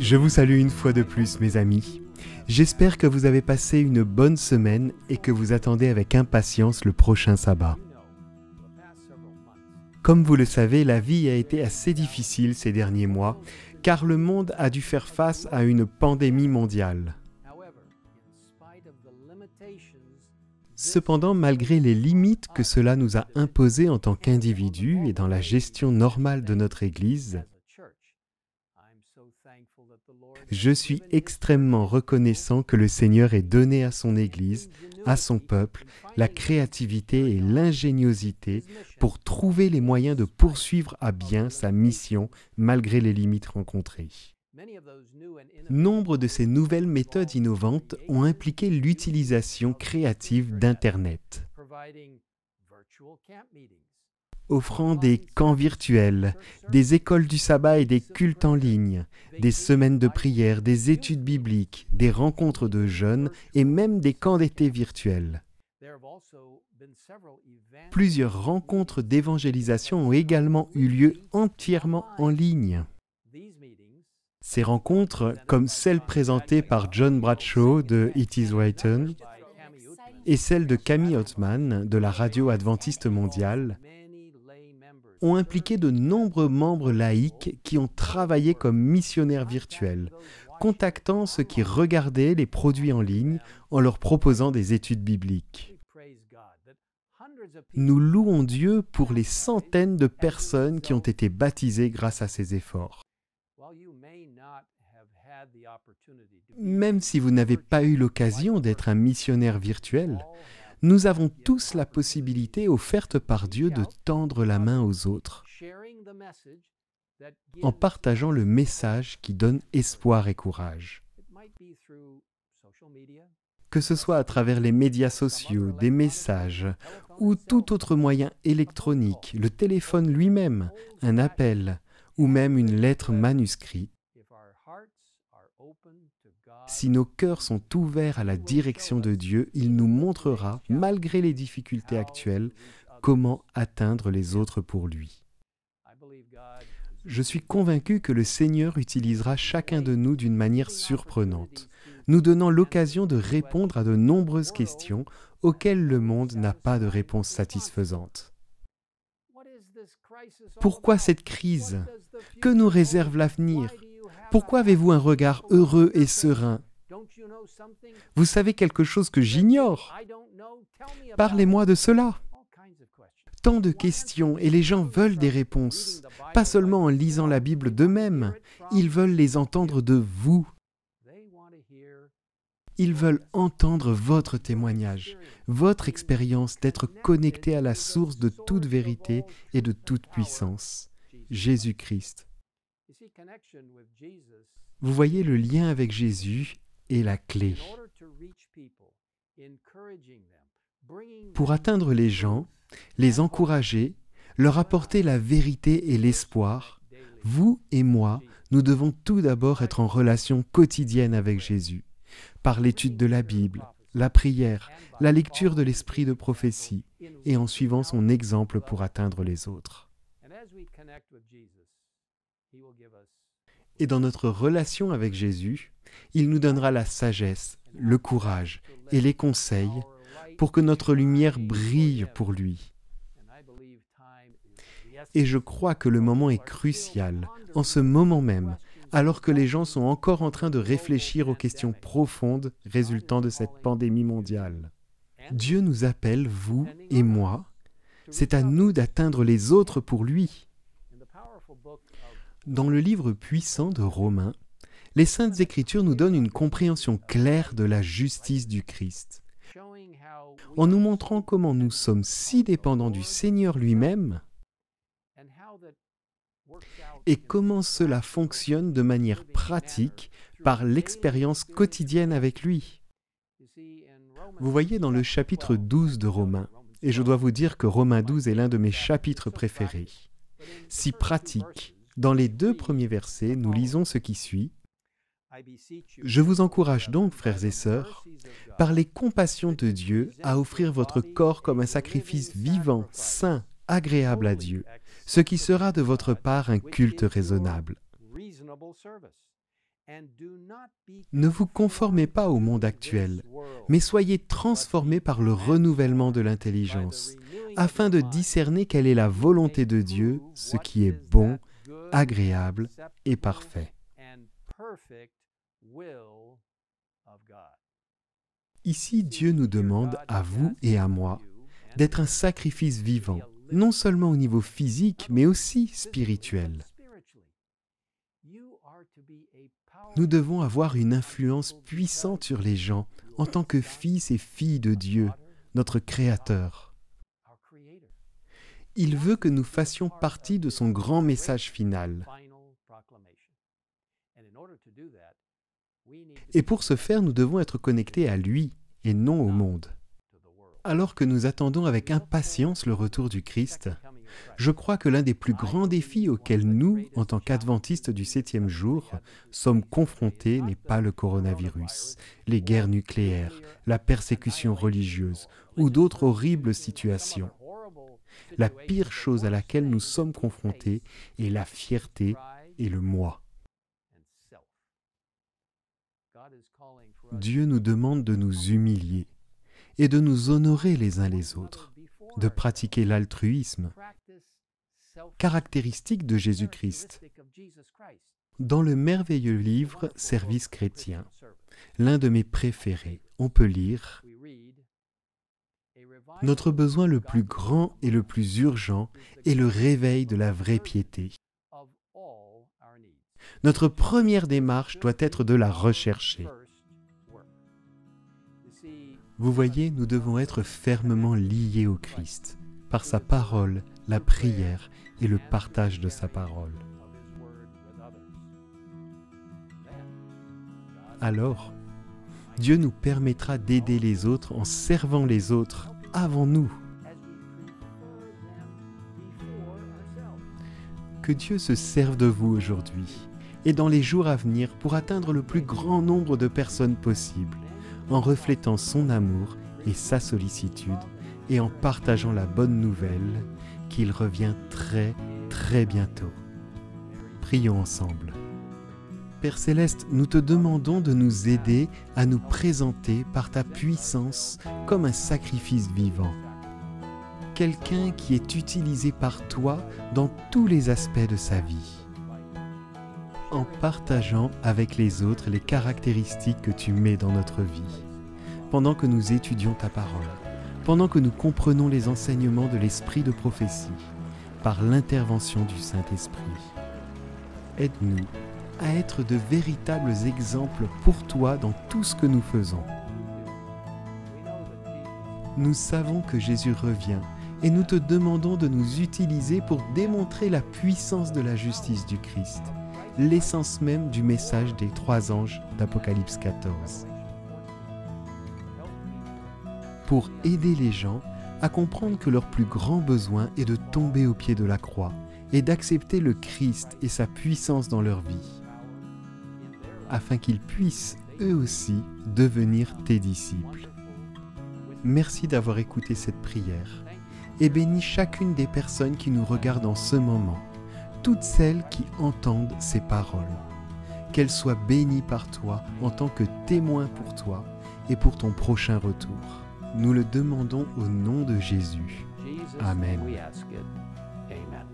Je vous salue une fois de plus, mes amis. J'espère que vous avez passé une bonne semaine et que vous attendez avec impatience le prochain sabbat. Comme vous le savez, la vie a été assez difficile ces derniers mois, car le monde a dû faire face à une pandémie mondiale. Cependant, malgré les limites que cela nous a imposées en tant qu'individus et dans la gestion normale de notre Église, je suis extrêmement reconnaissant que le Seigneur ait donné à son Église, à son peuple, la créativité et l'ingéniosité pour trouver les moyens de poursuivre à bien sa mission malgré les limites rencontrées. Nombre de ces nouvelles méthodes innovantes ont impliqué l'utilisation créative d'Internet, offrant des camps virtuels, des écoles du sabbat et des cultes en ligne, des semaines de prière, des études bibliques, des rencontres de jeunes et même des camps d'été virtuels. Plusieurs rencontres d'évangélisation ont également eu lieu entièrement en ligne. Ces rencontres, comme celle présentée par John Bradshaw de It Is Written et celle de Camille Ottman de la radio adventiste mondiale, ont impliqué de nombreux membres laïcs qui ont travaillé comme missionnaires virtuels, contactant ceux qui regardaient les produits en ligne en leur proposant des études bibliques. Nous louons Dieu pour les centaines de personnes qui ont été baptisées grâce à ces efforts. Même si vous n'avez pas eu l'occasion d'être un missionnaire virtuel, nous avons tous la possibilité offerte par Dieu de tendre la main aux autres, en partageant le message qui donne espoir et courage. Que ce soit à travers les médias sociaux, des messages, ou tout autre moyen électronique, le téléphone lui-même, un appel, ou même une lettre manuscrite, si nos cœurs sont ouverts à la direction de Dieu, il nous montrera, malgré les difficultés actuelles, comment atteindre les autres pour lui. Je suis convaincu que le Seigneur utilisera chacun de nous d'une manière surprenante, nous donnant l'occasion de répondre à de nombreuses questions auxquelles le monde n'a pas de réponse satisfaisante. Pourquoi cette crise? Que nous réserve l'avenir? Pourquoi avez-vous un regard heureux et serein? Vous savez quelque chose que j'ignore? Parlez-moi de cela. Tant de questions et les gens veulent des réponses, pas seulement en lisant la Bible d'eux-mêmes, ils veulent les entendre de vous. Ils veulent entendre votre témoignage, votre expérience d'être connecté à la source de toute vérité et de toute puissance, Jésus-Christ. Vous voyez, le lien avec Jésus est la clé. Pour atteindre les gens, les encourager, leur apporter la vérité et l'espoir, vous et moi, nous devons tout d'abord être en relation quotidienne avec Jésus, par l'étude de la Bible, la prière, la lecture de l'esprit de prophétie, et en suivant son exemple pour atteindre les autres. Et dans notre relation avec Jésus, il nous donnera la sagesse, le courage et les conseils pour que notre lumière brille pour lui. Et je crois que le moment est crucial, en ce moment même, alors que les gens sont encore en train de réfléchir aux questions profondes résultant de cette pandémie mondiale. Dieu nous appelle, vous et moi. C'est à nous d'atteindre les autres pour lui. Dans le livre puissant de Romains, les Saintes Écritures nous donnent une compréhension claire de la justice du Christ, en nous montrant comment nous sommes si dépendants du Seigneur lui-même et comment cela fonctionne de manière pratique par l'expérience quotidienne avec lui. Vous voyez dans le chapitre 12 de Romains, et je dois vous dire que Romains 12 est l'un de mes chapitres préférés. Si pratique, dans les 2 premiers versets, nous lisons ce qui suit. « Je vous encourage donc, frères et sœurs, par les compassions de Dieu, à offrir votre corps comme un sacrifice vivant, saint, agréable à Dieu, ce qui sera de votre part un culte raisonnable. Ne vous conformez pas au monde actuel, mais soyez transformés par le renouvellement de l'intelligence, afin de discerner quelle est la volonté de Dieu, ce qui est bon, agréable et parfait. Ici, Dieu nous demande, à vous et à moi, d'être un sacrifice vivant, non seulement au niveau physique, mais aussi spirituel. Nous devons avoir une influence puissante sur les gens en tant que fils et filles de Dieu, notre Créateur. Il veut que nous fassions partie de son grand message final. Et pour ce faire, nous devons être connectés à lui et non au monde. Alors que nous attendons avec impatience le retour du Christ, je crois que l'un des plus grands défis auxquels nous, en tant qu'adventistes du 7e jour, sommes confrontés n'est pas le coronavirus, les guerres nucléaires, la persécution religieuse ou d'autres horribles situations. La pire chose à laquelle nous sommes confrontés est la fierté et le moi. Dieu nous demande de nous humilier et de nous honorer les uns les autres, de pratiquer l'altruisme, caractéristique de Jésus-Christ. Dans le merveilleux livre Service chrétien, l'un de mes préférés, on peut lire « Notre besoin le plus grand et le plus urgent est le réveil de la vraie piété. Notre première démarche doit être de la rechercher. » Vous voyez, nous devons être fermement liés au Christ, par sa parole, la prière et le partage de sa parole. Alors, Dieu nous permettra d'aider les autres en servant les autres avant nous. Que Dieu se serve de vous aujourd'hui et dans les jours à venir pour atteindre le plus grand nombre de personnes possible, en reflétant son amour et sa sollicitude et en partageant la bonne nouvelle qu'il revient très, très bientôt. Prions ensemble. Père Céleste, nous te demandons de nous aider à nous présenter par ta puissance comme un sacrifice vivant. Quelqu'un qui est utilisé par toi dans tous les aspects de sa vie. En partageant avec les autres les caractéristiques que tu mets dans notre vie, pendant que nous étudions ta parole, pendant que nous comprenons les enseignements de l'esprit de prophétie, par l'intervention du Saint-Esprit. Aide-nous à être de véritables exemples pour toi dans tout ce que nous faisons. Nous savons que Jésus revient et nous te demandons de nous utiliser pour démontrer la puissance de la justice du Christ, l'essence même du message des 3 anges d'Apocalypse 14. Pour aider les gens à comprendre que leur plus grand besoin est de tomber au pied de la croix et d'accepter le Christ et sa puissance dans leur vie, afin qu'ils puissent, eux aussi, devenir tes disciples. Merci d'avoir écouté cette prière et bénis chacune des personnes qui nous regardent en ce moment, toutes celles qui entendent ces paroles. Qu'elles soient bénies par toi en tant que témoins pour toi et pour ton prochain retour. Nous le demandons au nom de Jésus. Amen. We ask it. Amen.